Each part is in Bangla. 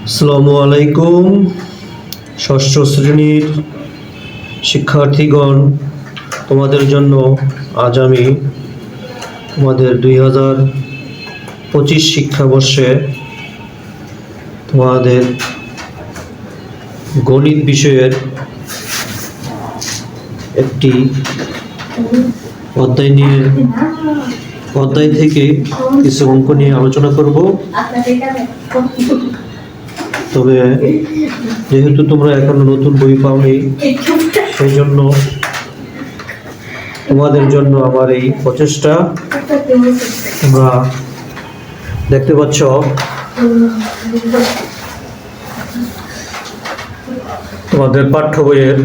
আসসালামু আলাইকুম। ষষ্ঠ শ্রেণীর শিক্ষার্থীগণ, তোমাদের জন্য আজ আমি তোমাদের 2025 শিক্ষাবর্ষে তোমাদের গণিত বিষয়ের একটি অধ্যায় থেকে কিছু অঙ্ক নিয়ে আলোচনা করব। তবে যেহেতু তোমরা এখনো নতুন বই পাওনি, সেই জন্য তোমাদের জন্য আমার এই প্রচেষ্টা। তোমরা দেখতে পাচ্ছ তোমাদের পাঠ্য বইয়ের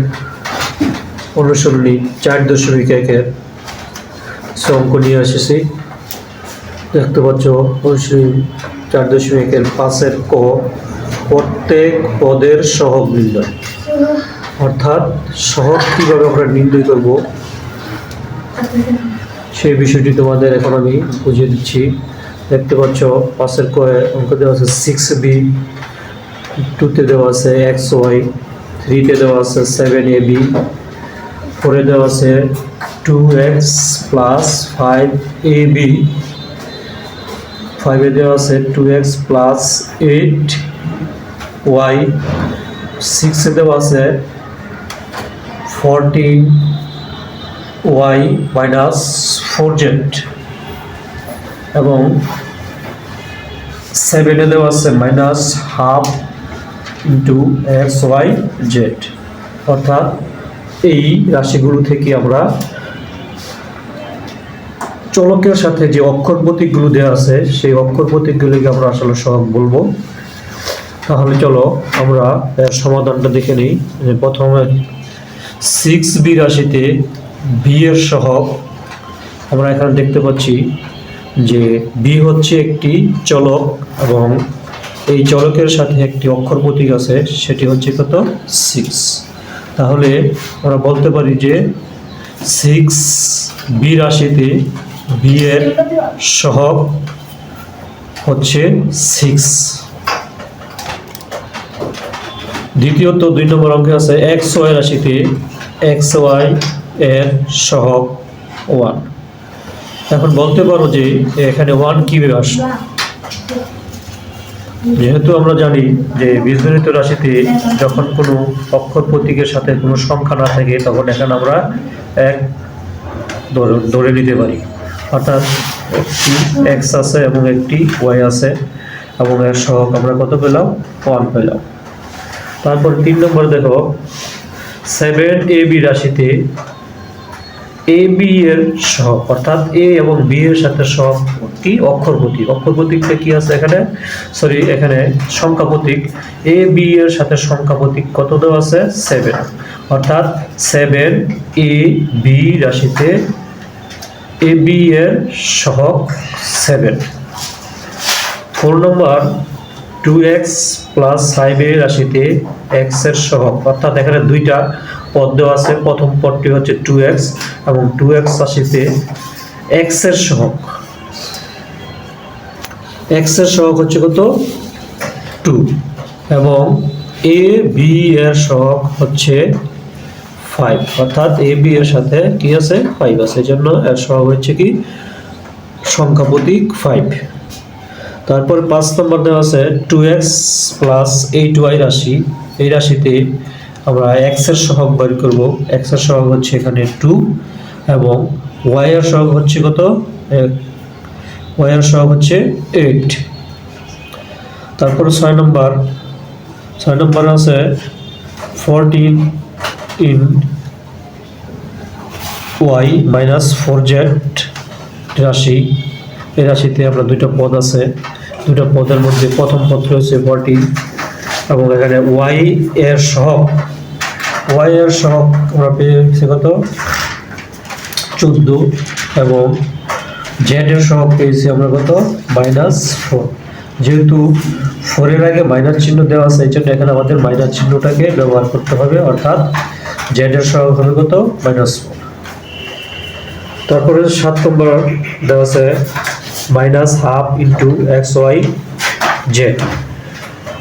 অনুসরণী 4.1 অঙ্ক নিয়ে এসেছি। দেখতে পাচ্ছ অনুসরণী 4.1 5 ক প্রত্যেক পদের সহগ নির্ণয়, অর্থাৎ সহগ কিভাবে আমরা নির্ণয় করব সেই বিষয়টি তোমাদের এখন আমি বুঝিয়ে দিচ্ছি। দেখতে পাচ্ছ 5 ক অঙ্ক দেওয়া আছে 6b, 2তে দেওয়া আছে xy, 3তে দেওয়া আছে 7ab, 4এ দেওয়া আছে 2x plus 5ab, 5এ দেওয়া আছে 2x plus 8y, 6এ দেওয়া আছে 14y minus 4z, এবং 7এ দেওয়া আছে minus half into xyz। অর্থাৎ এই রাশিগুলো থেকে আমরা চলকের সাথে যে অক্ষর প্রতীকগুলো দেওয়া আছে সেই অক্ষর প্রতীকগুলিকে আমরা আসলে সহগ বলবো। তাহলে চলো আমরা এর সমাধানটা দেখে নিই। প্রথমে 6b রাশিতে b এর সহগ আমরা এখানে দেখতে পাচ্ছি যে b হচ্ছে একটি চলক এবং এই চলকের সাথে একটি অক্ষর প্রতীক আছে, সেটি হচ্ছে কত 6। তাহলে আমরা বলতে পারি যে 6b রাশিতে b এর সহগ হচ্ছে 6। দ্বিতীয়ত 2 নম্বর অঙ্কে আছে xy রাশিতে xy এর সহগ 1। এখন বলতে পারো যে এখানে 1 কিভাবে আসে। যেহেতু আমরা জানি যে বীজগণিত রাশিতে যখন কোনো অক্ষর প্রতীকের সাথে কোনো সংখ্যা না থাকে তখন এখানে আমরা 1 ধরে নিতে পারি। অর্থাৎ একটি x আছে এবং একটি y আছে এবং এর সহগ আমরা কত পেলাম 1 পেলাম। তারপর 3 নম্বর দেখো 7ab রাশিতে ab এর সহগ, অর্থাৎ a এবং b এর সাথে সহগ কি অক্ষর প্রতীক। অক্ষর প্রতীকটা কি আছে এখানে, এখানে সংখ্যা প্রতীক। a b এর সাথে সংখ্যা প্রতীক কত দেওয়া আছে 7, অর্থাৎ 7ab রাশিতে ab এর সহগ 7। 4 নম্বর 2x plus 5a রাশিতে x এর সহগ, অর্থাৎ এখানে দুইটা পদ দেওয়া আছে। প্রথম পদটি হচ্ছে 2x এবং 2x রাশিতে x এর সহগ, x এর সহগ হচ্ছে কত 2 এবং a b এর সহগ হচ্ছে 5, অর্থাৎ a b এর সাথে কি আছে 5 আছে, এজন্য এর সহগ হচ্ছে কি সংখ্যা প্রতীক 5। তারপর 5 নম্বর দেওয়া আছে 2x plus 8y রাশি। এই রাশিতে আমরা x এর সহগ বের করব। x এর সহগ হচ্ছে এখানে 2 এবং y এর সহগ হচ্ছে কত, y এর সহগ হচ্ছে 8। তারপর 6 নম্বর আছে 14 in y minus 4z রাশি। এই রাশিতে আমরা দুইটা পদ আছে, দুইটা পদের মধ্যে প্রথম পদটি হচ্ছে 14 এবং এখানে y এর সহগ আমরা পেয়েছি কত 14 এবং z এর সহগ পেয়েছি আমরা কত -4। যেহেতু 4 এর আগে মাইনাস চিহ্ন দেওয়া আছে, এই জন্য এখানে আমাদের মাইনাস চিহ্নটাকে ব্যবহার করতে হবে, অর্থাৎ z এর সহগ হবে কত -4। তারপরে 7 নম্বর দেওয়া আছে -1/2 into xy z।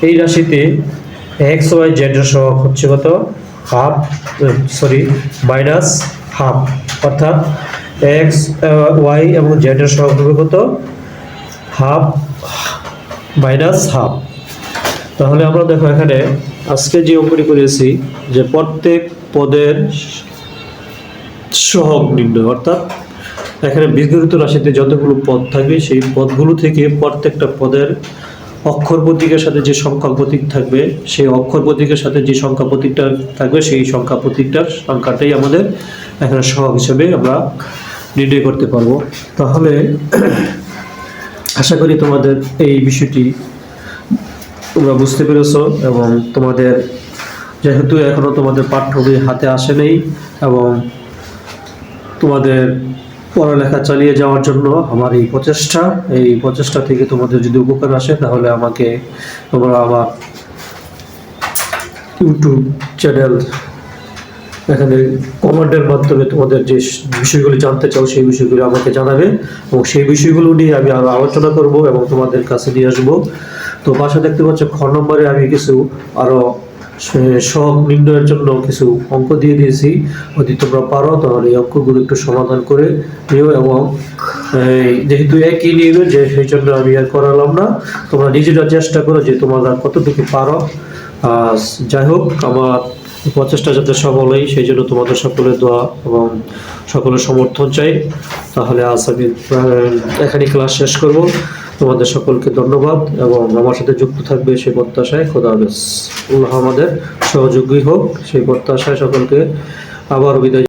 এই রাশিতে এক্স ওয়াই জেড এর সহগ হচ্ছে কত হাফ, মাইনাস হাফ, অর্থাৎ এক্স ওয়াই এবং জেড এর সহগ হবে কত হাফ মাইনাস হাফ। তাহলে আমরা দেখো এখানে আজকে যে অঙ্কটি করেছি যে প্রত্যেক পদের সহগ নির্ণয়, অর্থাৎ এখানে বীজগণিত রাশিতে যতগুলো পদ থাকবে সেই পদগুলো থেকে প্রত্যেকটা পদের অক্ষর প্রতীকের সাথে যে সংখ্যা প্রতীক থাকবে সেই অক্ষর প্রতীকের সাথে যে সংখ্যা প্রতীকটা থাকবে সেই সংখ্যা প্রতীকটার সংখ্যাটাই আমাদের এখানে সহগ হিসেবে আমরা নির্ণয় করতে পারবো। তাহলে আশা করি তোমাদের এই বিষয়টি তোমরা বুঝতে পেরেছো এবং তোমাদের যেহেতু এখনো তোমাদের পাঠ্য বই হাতে আসে নেই এবং তোমাদের পড়ালেখা চালিয়ে যাওয়ার জন্য আমার এই প্রচেষ্টা থেকে তোমাদের যদি উপকার আসে তাহলে আমাকে তোমরা আমার ইউটিউব চ্যানেল এখানে কমেন্টের মাধ্যমে তোমাদের যে বিষয়গুলি জানতে চাও সেই বিষয়গুলি আমাকে জানাবে এবং সেই বিষয়গুলো নিয়ে আমি আরো আলোচনা করব এবং তোমাদের কাছে নিয়ে আসবো। তো পাশে দেখতে পাচ্ছ খ নম্বরে আমি কিছু আরো সহগ নির্ণয়ের জন্য কিছু অঙ্ক দিয়ে দিয়েছি, যদি তোমরা পারো তাহলে এই অঙ্কগুলো একটু সমাধান করে নিও এবং যেহেতু একই নিবে যে সেই জন্য আমি আর করালাম না, তোমরা নিজেরা চেষ্টা করো যে তোমরা কতটুকু পারো। যাই হোক, আমার প্রচেষ্টা যাতে সফল হয় সেই জন্য তোমাদের সকলের দোয়া এবং সকলের সমর্থন চাই। তাহলে আজ আমি এখানে ক্লাস শেষ করব। তোমাদের সকলকে ধন্যবাদ এবং আমার সাথে যুক্ত থাকবে সেই প্রত্যাশায়। খোদা হাফেজ। আল্লাহ আমাদের সহযোগী হোক সেই প্রত্যাশায় সকলকে আবার বিদায়।